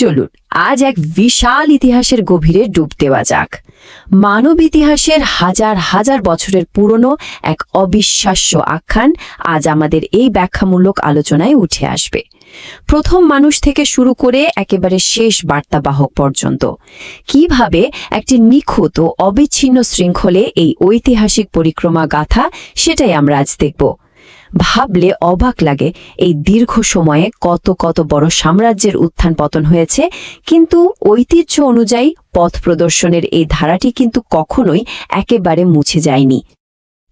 চলুন আজ এক বিশাল ইতিহাসের গভীরে ডুব দেওয়া যাক। মানব ইতিহাসের হাজার হাজার বছরের পুরনো এক অবিশ্বাস্য আখ্যান আজ আমাদের এই ব্যাখ্যামূলক আলোচনায় উঠে আসবে। প্রথম মানুষ থেকে শুরু করে একেবারে শেষ বার্তাবাহক পর্যন্ত কিভাবে একটি নিখুঁত ও অবিচ্ছিন্ন শৃঙ্খলে এই ঐতিহাসিক পরিক্রমা গাথা, সেটাই আমরা আজ দেখব। ভাবলে অবাক লাগে এই দীর্ঘ সময়ে কত কত বড় সাম্রাজ্যের উত্থান পতন হয়েছে, কিন্তু ঐতিহ্য অনুযায়ী পথ প্রদর্শনের এই ধারাটি কিন্তু কখনোই একেবারে মুছে যায়নি।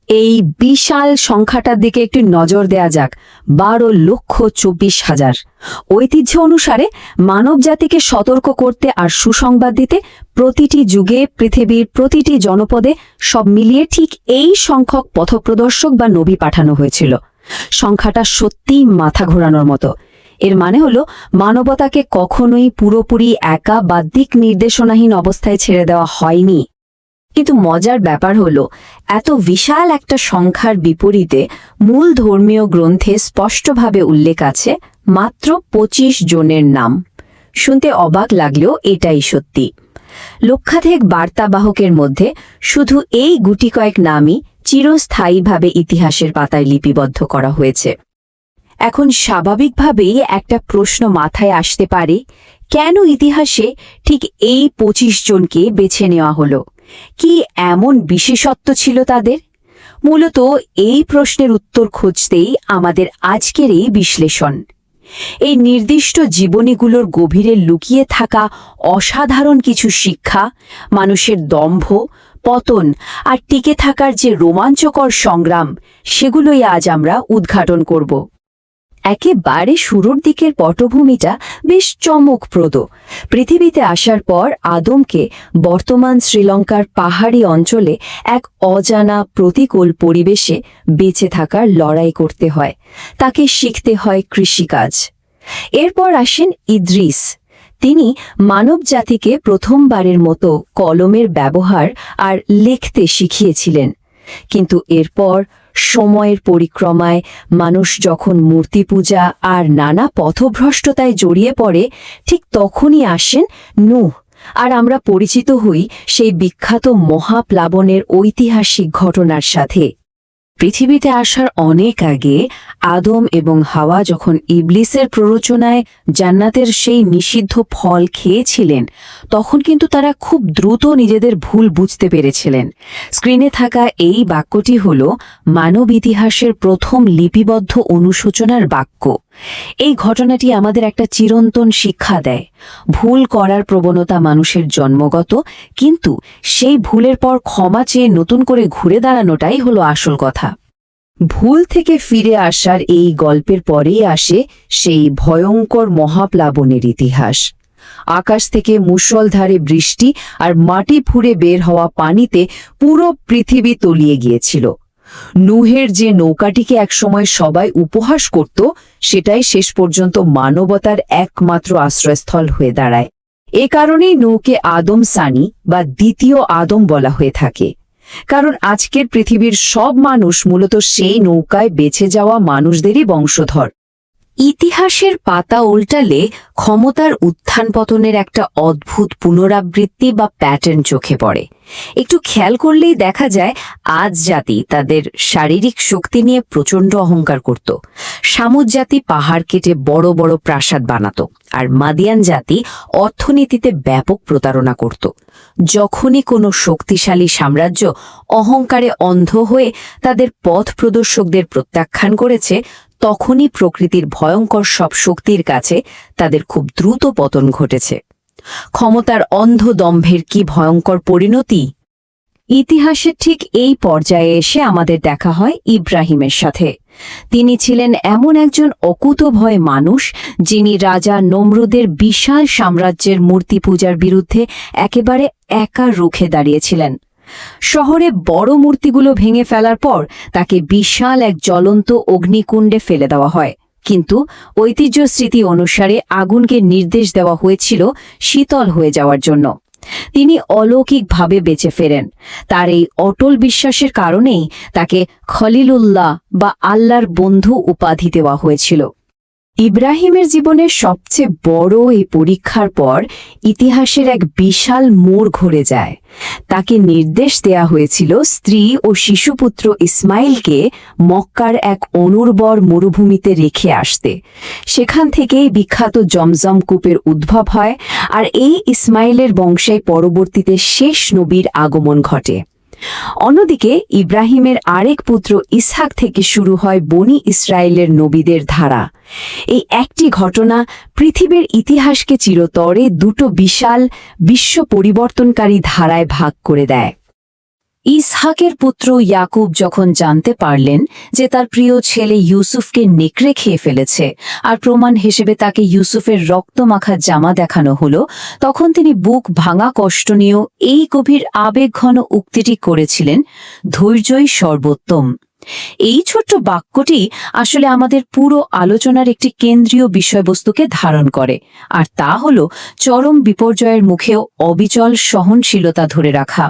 এই বিশাল সংখ্যাটার দিকে একটু নজর দেয়া যাক। 12,24,000। ঐতিহ্য অনুসারে মানব জাতিকে সতর্ক করতে আর সুসংবাদ দিতে প্রতিটি যুগে পৃথিবীর প্রতিটি জনপদে সব মিলিয়ে ঠিক এই সংখ্যক পথপ্রদর্শক বা নবী পাঠানো হয়েছিল। সংখ্যাটা সত্যিই মাথা ঘোরানোর মতো। এর মানে হলো মানবতাকে কখনোই পুরোপুরি একা বা দিক নির্দেশনাহীন অবস্থায় ছেড়ে দেওয়া হয়নি। কিন্তু মজার ব্যাপার হলো, এত বিশাল একটা সংখ্যার বিপরীতে মূল ধর্মীয় গ্রন্থে স্পষ্টভাবে উল্লেখ আছে মাত্র 25 জনের নাম। শুনতে অবাক লাগলেও এটাই সত্যি। লক্ষাধিক বার্তাবাহকের মধ্যে শুধু এই গুটি কয়েক নামই চিরস্থায়ীভাবে ইতিহাসের পাতায় লিপিবদ্ধ করা হয়েছে। এখন স্বাভাবিকভাবেই একটা প্রশ্ন মাথায় আসতে পারে, কেন ইতিহাসে ঠিক এই 25 জনকে বেছে নেওয়া হলো? কি এমন বিশেষত্ব ছিল তাদের? মূলত এই প্রশ্নের উত্তর খুঁজতেই আমাদের আজকের এই বিশ্লেষণ। এই নির্দিষ্ট জীবনীগুলোর গভীরে লুকিয়ে থাকা অসাধারণ কিছু শিক্ষা, মানুষের দম্ভ, পতন আর টিকে থাকার যে রোমাঞ্চকর সংগ্রাম, সেগুলোই আজ আমরা উদ্ঘাটন করব। একেবারে শুরুর দিকের পটভূমিটা বেশ চমকপ্রদ। পৃথিবীতে আসার পর আদমকে বর্তমান শ্রীলঙ্কার পাহাড়ি অঞ্চলে এক অজানা প্রতিকূল পরিবেশে বেঁচে থাকার লড়াই করতে হয়। তাকে শিখতে হয় কৃষিকাজ। এরপর আসেন ইদ্রিস। তিনি মানবজাতিকে প্রথমবারের মতো কলমের ব্যবহার আর লিখতে শিখিয়েছিলেন। কিন্তু এরপর সময়ের পরিক্রমায় মানুষ যখন মূর্তি পূজা আর নানা পথভ্রষ্টতায় জড়িয়ে পড়ে, ঠিক তখনই আসেন নূহ। আর আমরা পরিচিত হই সেই বিখ্যাত মহাপ্লাবনের ঐতিহাসিক ঘটনার সাথে। পৃথিবীতে আসার অনেক আগে আদম এবং হাওয়া যখন ইবলিসের প্ররোচনায় জান্নাতের সেই নিষিদ্ধ ফল খেয়েছিলেন, তখন কিন্তু তারা খুব দ্রুত নিজেদের ভুল বুঝতে পেরেছিলেন। স্ক্রিনে থাকা এই বাক্যটি হল মানব ইতিহাসের প্রথম লিপিবদ্ধ অনুশোচনার বাক্য। এই ঘটনাটি আমাদের একটা চিরন্তন শিক্ষা দেয়। ভুল করার প্রবণতা মানুষের জন্মগত, কিন্তু সেই ভুলের পর ক্ষমা চেয়ে নতুন করে ঘুরে দাঁড়ানোটাই হলো আসল কথা। ভুল থেকে ফিরে আসার এই গল্পের পরেই আসে সেই ভয়ঙ্কর মহাপ্লাবনের ইতিহাস। আকাশ থেকে মুষলধারে বৃষ্টি আর মাটি ফুঁড়ে বের হওয়া পানিতে পুরো পৃথিবী তলিয়ে গিয়েছিল। নূহের যে নৌকাটিকে একসময় সবাই উপহাস করত, সেটাই শেষ পর্যন্ত মানবতার একমাত্র আশ্রয়স্থল হয়ে দাঁড়ায়। এ কারণেই নূহকে আদম সানি বা দ্বিতীয় আদম বলা হয়ে থাকে, কারণ আজকের পৃথিবীর সব মানুষ মূলত সেই নৌকায় বেঁচে যাওয়া মানুষদেরই বংশধর। ইতিহাসের পাতা উল্টালে ক্ষমতার উত্থান পতনের একটা অদ্ভুত পুনরাবৃত্তি বা প্যাটার্ন চোখে পড়ে। একটু খেয়াল করলেই দেখা যায়, আজ জাতি তাদের শারীরিক শক্তি নিয়ে প্রচণ্ড অহংকার করত। সামুদ জাতি পাহাড় কেটে বড় বড় প্রাসাদ বানাত, আর মাদিয়ান জাতি অর্থনীতিতে ব্যাপক প্রতারণা করত। যখনই কোনো শক্তিশালী সাম্রাজ্য অহংকারে অন্ধ হয়ে তাদের পথ প্রদর্শকদের প্রত্যাখ্যান করেছে, তখনই প্রকৃতির ভয়ঙ্কর সব শক্তির কাছে তাদের খুব দ্রুত পতন ঘটেছে। ক্ষমতার অন্ধ দম্ভের কি ভয়ঙ্কর পরিণতি! ইতিহাসের ঠিক এই পর্যায়ে এসে আমাদের দেখা হয় ইব্রাহিমের সাথে। তিনি ছিলেন এমন একজন অকুতোভয় মানুষ, যিনি রাজা নমরুদের বিশাল সাম্রাজ্যের মূর্তি পূজার বিরুদ্ধে একেবারে একা রুখে দাঁড়িয়েছিলেন। শহরে বড় মূর্তিগুলো ভেঙে ফেলার পর তাকে বিশাল এক জ্বলন্ত অগ্নিকুণ্ডে ফেলে দেওয়া হয়, কিন্তু ঐতিহ্য স্মৃতি অনুসারে আগুনকে নির্দেশ দেওয়া হয়েছিল শীতল হয়ে যাওয়ার জন্য। তিনি অলৌকিকভাবে বেঁচে ফেরেন। তার এই অটল বিশ্বাসের কারণেই তাকে খলিলুল্লাহ বা আল্লাহর বন্ধু উপাধি দেওয়া হয়েছিল। ইব্রাহিমের জীবনের সবচেয়ে বড় এই পরীক্ষার পর ইতিহাসের এক বিশাল মোড় ঘুরে যায়। তাকে নির্দেশ দেয়া হয়েছিল স্ত্রী ও শিশুপুত্র ইসমাইলকে মক্কার এক অনুর্বর মরুভূমিতে রেখে আসতে। সেখান থেকেই বিখ্যাত জমজম কূপের উদ্ভব হয়, আর এই ইসমাইলের বংশে পরবর্তীতে শেষ নবীর আগমন ঘটে। অন্যদিকে ইব্রাহিমের আরেক পুত্র ইসহাক থেকে শুরু হয় বনি ইসরায়েলের নবীদের ধারা। এই একটি ঘটনা পৃথিবীর ইতিহাসকে চিরতরে দুটো বিশাল বিশ্ব পরিবর্তনকারী ধারায় ভাগ করে দেয়। ইসহাকের পুত্র ইয়াকুব যখন জানতে পারলেন যে তার প্রিয় ছেলে ইউসুফকে নেকড়ে খেয়ে ফেলেছে, আর প্রমাণ হিসেবে তাকে ইউসুফের রক্তমাখা জামা দেখানো হলো, তখন তিনি বুক ভাঙা কষ্ট নিয়েও এই গভীর আবেগঘন উক্তিটি করেছিলেন, ধৈর্যই সর্বোত্তম। এই ছোট্ট বাক্যটি আসলে আমাদের পুরো আলোচনার একটি কেন্দ্রীয় বিষয়বস্তুকে ধারণ করে, আর তা হল চরম বিপর্যয়ের মুখেও অবিচল সহনশীলতা ধরে রাখা।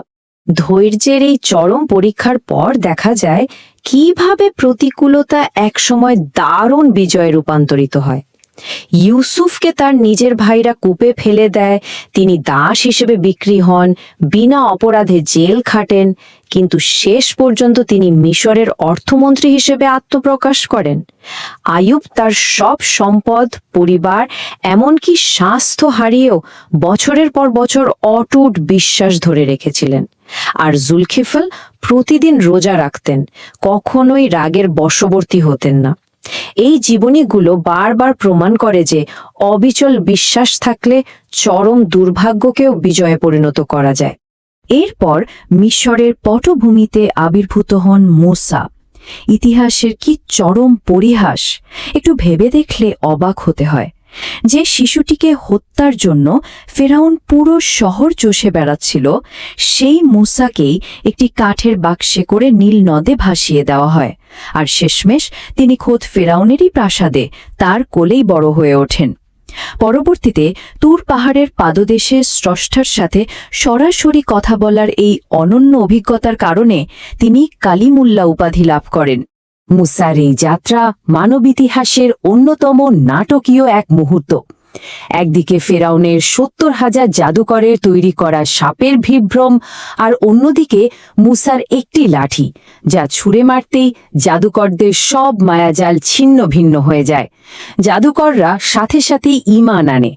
ধৈর্যের এই চরম পরীক্ষার পর দেখা যায় কিভাবে প্রতিকূলতা একসময় দারুণ বিজয়ে রূপান্তরিত হয়। ইউসুফকে তার নিজের ভাইরা কূপে ফেলে দেয়, তিনি দাস হিসেবে বিক্রি হন, বিনা অপরাধে জেল খাটেন, কিন্তু শেষ পর্যন্ত তিনি মিশরের অর্থমন্ত্রী হিসেবে আত্মপ্রকাশ করেন। আইয়ুব তার সব সম্পদ, পরিবার, এমনকি স্বাস্থ্য হারিয়েও বছরের পর বছর অটুট বিশ্বাস ধরে রেখেছিলেন। আর জুলখিফল প্রতিদিন রোজা রাখতেন, কখনোই রাগের বশবর্তী হতেন না। এই জীবনীগুলো বারবার প্রমাণ করে যে অবিচল বিশ্বাস থাকলে চরম দুর্ভাগ্যকেও বিজয়ে পরিণত করা যায়। এরপর মিশরের পটভূমিতে আবির্ভূত হন মূসা। ইতিহাসের কি চরম পরিহাস! একটু ভেবে দেখলে অবাক হতে হয়। যে শিশুটিকে হত্যার জন্য ফেরাউন পুরো শহর চষে বেড়াচ্ছিল, সেই মূসাকেই একটি কাঠের বাক্সে করে নীল নদে ভাসিয়ে দেওয়া হয়, আর শেষমেশ তিনি খোদ ফেরাউনেরই প্রাসাদে তার কোলেই বড় হয়ে ওঠেন। পরবর্তীতে তুর পাহাড়ের পাদদেশে স্রষ্টার সাথে সরাসরি কথা বলার এই অনন্য অভিজ্ঞতার কারণে তিনি কালিমুল্লাহ উপাধি লাভ করেন। মূসার এই যাত্রা মানব ইতিহাসের অন্যতম নাটকীয় এক মুহূর্ত। একদিকে ফেরাউনের ৭০,০০০ জাদুকরের তৈরি করা সাপের বিভ্রম, আর অন্যদিকে মূসার একটি লাঠি, যা ছুঁড়ে মারতেই জাদুকরদের সব মায়াজাল ছিন্ন ভিন্ন হয়ে যায়। জাদুকররা সাথে সাথেই ঈমান আনে,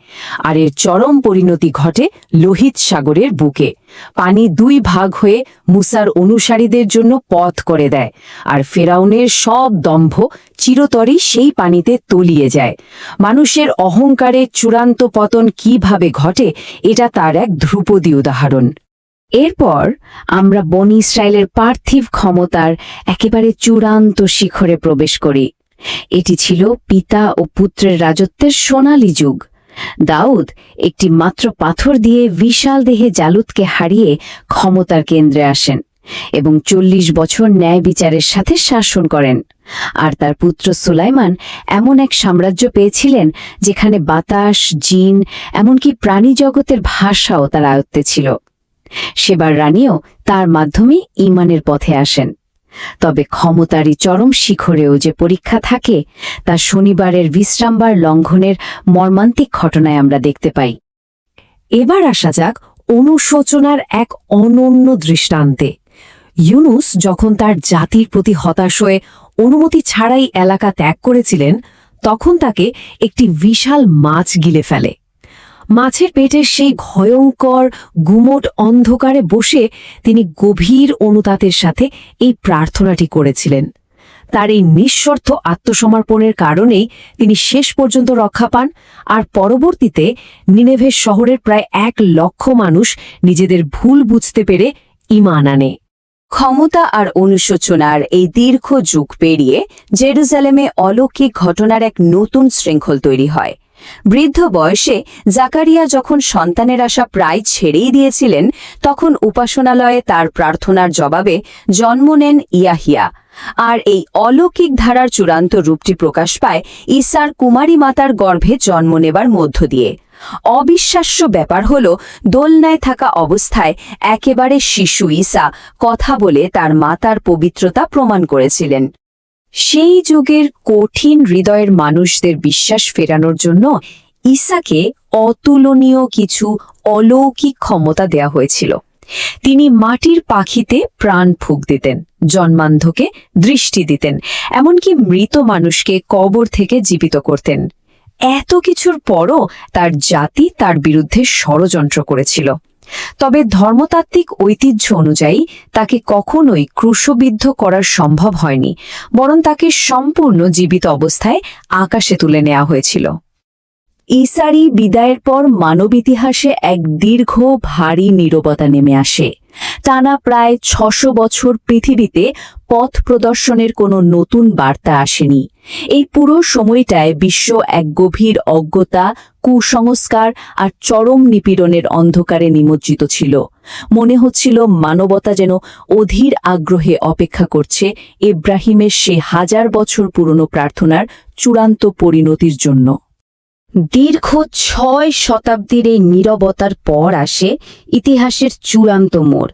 আর এর চরম পরিণতি ঘটে লোহিত সাগরের বুকে। পানি দুই ভাগ হয়ে মূসার অনুসারীদের জন্য পথ করে দেয়, আর ফেরাউনের সব দম্ভ চিরতরই সেই পানিতে তলিয়ে যায়। মানুষের অহংকারের চূড়ান্ত পতন কিভাবে ঘটে, এটা তার এক ধ্রুপদী উদাহরণ। এরপর আমরা বনি ইসরায়েলের পার্থিব ক্ষমতার একেবারে চূড়ান্ত শিখরে প্রবেশ করি। এটি ছিল পিতা ও পুত্রের রাজত্বের সোনালী যুগ। দাউদ একটি মাত্র পাথর দিয়ে বিশাল দেহে জালুতকে হারিয়ে ক্ষমতার কেন্দ্রে আসেন এবং ৪০ বছর ন্যায় বিচারের সাথে শাসন করেন। আর তার পুত্র সুলাইমান এমন এক সাম্রাজ্য পেয়েছিলেন যেখানে বাতাস, জিন, এমনকি প্রাণী জগতের ভাষাও তার আয়ত্তে ছিল। সেবার রানীও তার মাধ্যমে ঈমানের পথে আসেন। তবে ক্ষমতারই চরম শিখরেও যে পরীক্ষা থাকে, তা শনিবারের বিশ্রামবার লঙ্ঘনের মর্মান্তিক ঘটনায় আমরা দেখতে পাই। এবার আসা যাক অনুশোচনার এক অনন্য দৃষ্টান্তে। ইউনুস যখন তার জাতির প্রতি হতাশ হয়ে অনুমতি ছাড়াই এলাকা ত্যাগ করেছিলেন, তখন তাকে একটি বিশাল মাছ গিলে ফেলে। মাছের পেটের সেই ভয়ঙ্কর গুমোট অন্ধকারে বসে তিনি গভীর অনুতাপের সাথে এই প্রার্থনাটি করেছিলেন। তার এই নিঃস্বার্থ আত্মসমর্পণের কারণেই তিনি শেষ পর্যন্ত রক্ষা পান, আর পরবর্তীতে নিনেভের শহরের প্রায় ১ লক্ষ মানুষ নিজেদের ভুল বুঝতে পেরে ঈমান আনে। ক্ষমতা আর অনুশোচনার এই দীর্ঘ যুগ পেরিয়ে জেরুজালেমে অলৌকিক ঘটনার এক নতুন শৃঙ্খল তৈরি হয়। বৃদ্ধ বয়সে জাকারিয়া যখন সন্তানের আশা প্রায় ছেড়েই দিয়েছিলেন, তখন উপাসনালয়ে তার প্রার্থনার জবাবে জন্ম নেন ইয়াহিয়া। আর এই অলৌকিক ধারার চূড়ান্ত রূপটি প্রকাশ পায় ঈসার কুমারী মাতার গর্ভে জন্ম নেবার মধ্য দিয়ে। অবিশ্বাস্য ব্যাপার হল, দোলনায় থাকা অবস্থায় একেবারে শিশু ঈসা কথা বলে তার মাতার পবিত্রতা প্রমাণ করেছিলেন। সেই যুগের কঠিন হৃদয়ের মানুষদের বিশ্বাস ফেরানোর জন্য ঈসাকে অতুলনীয় কিছু অলৌকিক ক্ষমতা দেয়া হয়েছিল। তিনি মাটির পাখিতে প্রাণ ফুঁক দিতেন, জন্মান্ধকে দৃষ্টি দিতেন, এমনকি মৃত মানুষকে কবর থেকে জীবিত করতেন। এত কিছুর পরও তার জাতি তার বিরুদ্ধে ষড়যন্ত্র করেছিল। তবে ধর্মতাত্ত্বিক ঐতিহ্য অনুযায়ী তাকে কখনোই ক্রুশবিদ্ধ করা সম্ভব হয়নি, বরং তাকে সম্পূর্ণ জীবিত অবস্থায় আকাশে তুলে নেওয়া হয়েছিল। ঈসারই বিদায়ের পর মানব ইতিহাসে এক দীর্ঘ ভারী নীরবতা নেমে আসে। টানা প্রায় ৬০০ বছর পৃথিবীতে পথ প্রদর্শনের কোনো নতুন বার্তা আসেনি। এই পুরো সময়টায় বিশ্ব এক গভীর অজ্ঞতা, কুসংস্কার আর চরম নিপীড়নের অন্ধকারে নিমজ্জিত ছিল। মনে হচ্ছিল মানবতা যেন অধীর আগ্রহে অপেক্ষা করছে ইব্রাহিমের সে ১০০০ বছর পুরনো প্রার্থনার চূড়ান্ত পরিণতির জন্য। দীর্ঘ ৬ শতাব্দীর এই নীরবতার পর আসে ইতিহাসের চূড়ান্ত মোড়।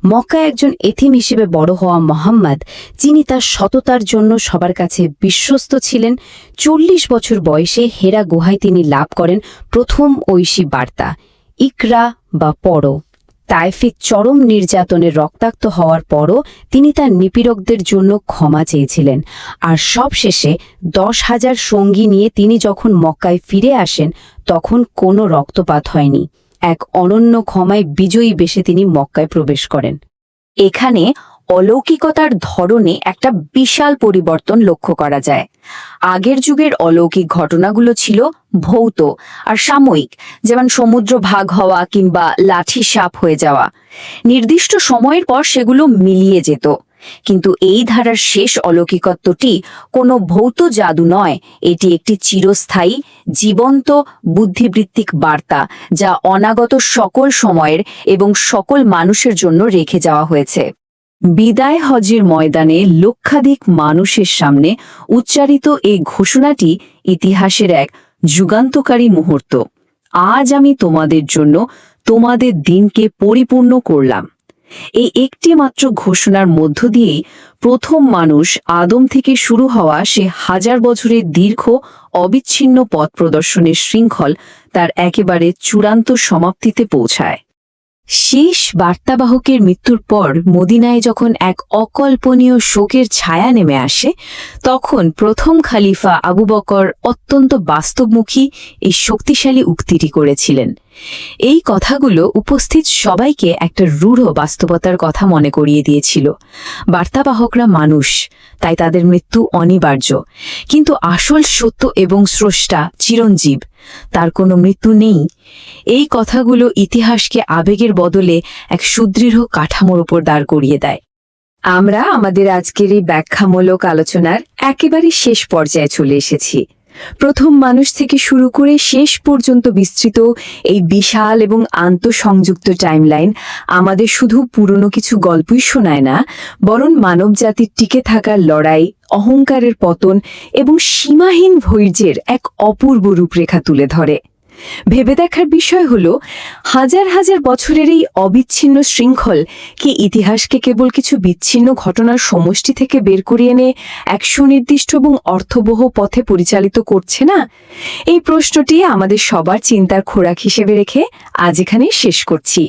মক্কায় একজন এতিম হিসেবে বড় হওয়া মোহাম্মদ, যিনি তার সততার জন্য সবার কাছে বিশ্বস্ত ছিলেন, ৪০ বছর বয়সে হেরা গুহায় তিনি লাভ করেন প্রথম ঐশী বার্তা, ইকরা বা পড়ো। তায়েফে চরম নির্যাতনের রক্তাক্ত হওয়ার পরও তিনি তার নিপীড়কদের জন্য ক্ষমা চেয়েছিলেন। আর সবশেষে ১০,০০০ সঙ্গী নিয়ে তিনি যখন মক্কায় ফিরে আসেন, তখন কোনো রক্তপাত হয়নি। এক অনন্য ক্ষমায় বিজয়ী বেশে তিনি মক্কায় প্রবেশ করেন। এখানে অলৌকিকতার ধরনে একটা বিশাল পরিবর্তন লক্ষ্য করা যায়। আগের যুগের অলৌকিক ঘটনাগুলো ছিল ভৌত আর সাময়িক, যেমন সমুদ্র ভাগ হওয়া কিংবা লাঠি সাপ হয়ে যাওয়া। নির্দিষ্ট সময়ের পর সেগুলো মিলিয়ে যেত। কিন্তু এই ধারার শেষ অলৌকিকত্বটি কোনো ভৌত জাদু নয়, এটি একটি চিরস্থায়ী, জীবন্ত, বুদ্ধিবৃত্তিক বার্তা, যা অনাগত সকল সময়ের এবং সকল মানুষের জন্য রেখে যাওয়া হয়েছে। বিদায় হজের ময়দানে লক্ষাধিক মানুষের সামনে উচ্চারিত এই ঘোষণাটি ইতিহাসের এক যুগান্তকারী মুহূর্ত। আজ আমি তোমাদের জন্য তোমাদের দিনকে পরিপূর্ণ করলাম। এই একটি মাত্র ঘোষণার মধ্য দিয়েই প্রথম মানুষ আদম থেকে শুরু হওয়া সে ১০০০ বছরের দীর্ঘ অবিচ্ছিন্ন পথ প্রদর্শনের শৃঙ্খল তার একেবারে চূড়ান্ত সমাপ্তিতে পৌঁছায়। শেষ বার্তাবাহকের মৃত্যুর পর মদিনায় যখন এক অকল্পনীয় শোকের ছায়া নেমে আসে, তখন প্রথম খলিফা আবু বকর অত্যন্ত বাস্তবমুখী এই শক্তিশালী উক্তিটি করেছিলেন। এই কথাগুলো উপস্থিত সবাইকে একটা রূঢ় বাস্তবতার কথা মনে করিয়ে দিয়েছিল। বার্তাবাহকরা মানুষ, তাই তাদের মৃত্যু অনিবার্য, কিন্তু আসল সত্য এবং স্রষ্টা চিরঞ্জীব, তার কোনো মৃত্যু নেই। এই কথাগুলো ইতিহাসকে আবেগের বদলে এক সুদৃঢ় কাঠামোর উপর দাঁড় করিয়ে দেয়। আমরা আমাদের আজকের এই ব্যাখ্যামূলক আলোচনার একেবারে শেষ পর্যায়ে চলে এসেছি। প্রথম মানুষ থেকে শুরু করে শেষ পর্যন্ত বিস্তৃত এই বিশাল এবং আন্তঃসংযুক্ত টাইমলাইন আমাদের শুধু পুরনো কিছু গল্পই শোনায় না, বরং মানবজাতির টিকে থাকার লড়াই, অহংকারের পতন এবং সীমাহীন ধৈর্যের এক অপূর্ব রূপরেখা তুলে ধরে। ভেবে দেখার বিষয় হল, হাজার হাজার বছরের এই অবিচ্ছিন্ন শৃঙ্খল কি ইতিহাসকে কেবল কিছু বিচ্ছিন্ন ঘটনার সমষ্টি থেকে বের করিয়ে এনে এক সুনির্দিষ্ট এবং অর্থবহ পথে পরিচালিত করছে না? এই প্রশ্নটি আমাদের সবার চিন্তার খোরাক হিসেবে রেখে আজ এখানে শেষ করছি।